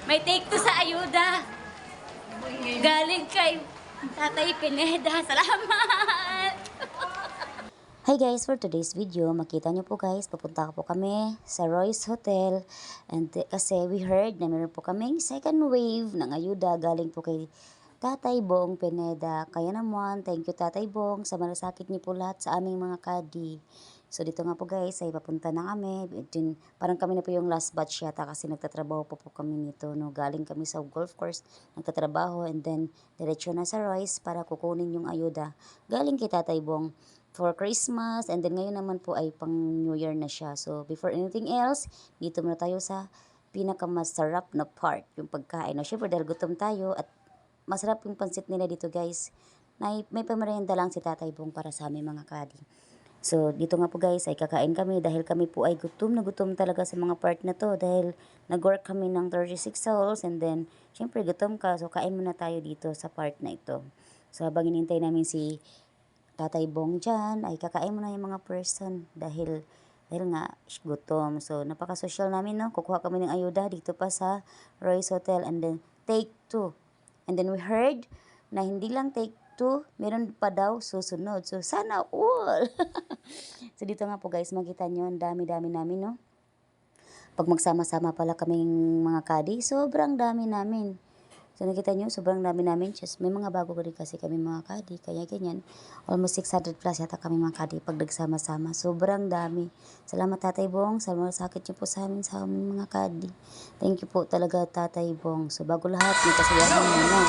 May take to sa ayuda. Galing kay Tatay Pineda. Salamat! Hi guys, for today's video, makita nyo po guys, papunta po kami sa Royce Hotel. And kasi we heard na meron po kaming second wave ng ayuda galing po kay Tatay Bong Pineda. Kaya naman, thank you Tatay Bong sa malasakit niyo po lahat sa aming mga kadi. So dito nga po guys, ay papunta na kami. Parang kami na po yung last batch yata kasi nagtatrabaho po kami nito. No? Galing kami sa golf course, nagtatrabaho and then diretso na sa Royce para kukunin yung ayuda. Galing kay Tatay Bong for Christmas and then ngayon naman po ay pang New Year na siya. So before anything else, dito muna tayo sa pinakamasarap na part, yung pagkain. No, syempre dahil gutom tayo at masarap yung pansit nila dito guys. May pamerienda lang si Tatay Bong para sa aming mga kadi. So dito nga po guys ay kakain kami dahil kami po ay gutom na gutom talaga sa mga part na to dahil nag-work kami ng 36 hours and then syempre gutom ka so kain muna tayo dito sa part na ito. So habang inintay namin si Tatay Bong dyan, ay kakain mo na yung mga person dahil nga gutom. So, napaka-social namin, no? Kukuha kami ng ayuda dito pa sa Royce Hotel and then take 2. And then we heard na hindi lang take 2, meron pa daw susunod. So, sana all! So, dito nga po guys, makita nyo, ang dami-dami namin, no? Pag magsama-sama pala kaming mga kadi, sobrang dami namin. So nakita nyo, sobrang dami namin. Just, may mga bago rin kasi kami mga kadi. Kaya ganyan. Almost 600 plus yata kami mga kadi pag nagsama-sama. Sobrang dami. Salamat Tatay Bong. Salamat sakit nyo po sa aming mga kadi. Thank you po talaga Tatay Bong. So bago lahat, may kasiyahan muna.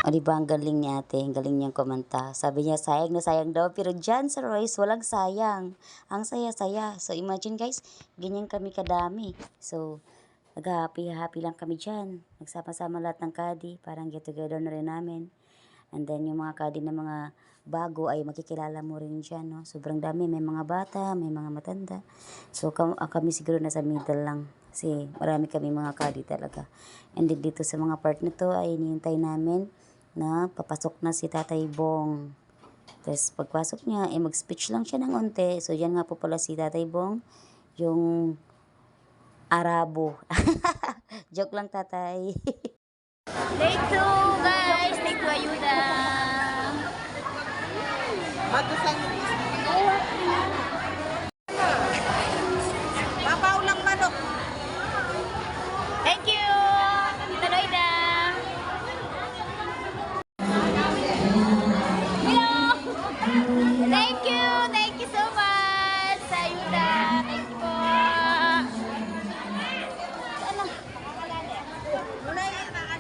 O diba, ang galing niya ate, ang galing niyang kumanta. Sabi niya, sayang na sayang daw. Pero dyan sa Royce, walang sayang. Ang saya-saya. So imagine guys, ganyan kami kadami. So, nag-happy-happy lang kami dyan. Nagsama-sama lahat ng kadi. Parang get together na rin namin. And then yung mga kadi na mga bago ay makikilala mo rin dyan. No? Sobrang dami. May mga bata, may mga matanda. So kami siguro nasa middle lang. Kasi marami kami mga kadi talaga. And then dito sa mga part na to ay hinihintay namin na papasok na si Tatay Bong. Tapos pagpasok niya, mag-speech lang siya ng onte. So yan nga po pala si Tatay Bong, yung Arabo. Joke lang Tatay. Take 2, guys. Take 2 ayuda. Papaulang manok. Thank you. Tita Loida. Hello. Thank you. Thank you so much sa ayuda. Thank you po.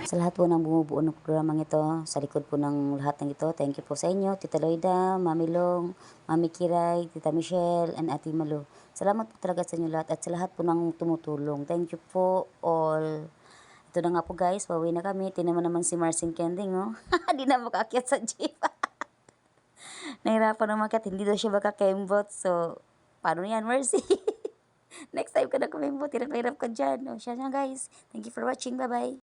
Sa lahat po ng bumubuo ng programang ito, sa likod po ng lahat ng ito, thank you po sa inyo, Tita Loida, Mami Long, Mami Kiray, Tita Michelle, and Ate Malu. Salamat po talaga sa inyo lahat at sa lahat po ng tumutulong. Thank you po all. Ito na nga po guys, pauwi na kami. Tinan mo naman si Marcin Kending, oh. Di na makaakyat sa jeep. Nahirapan naman kat, hindi daw siya makakembot. So, paano yan, Mercy? Next time ka na kumembot, hirap ka dyan. O, siya na guys. Thank you for watching. Bye-bye.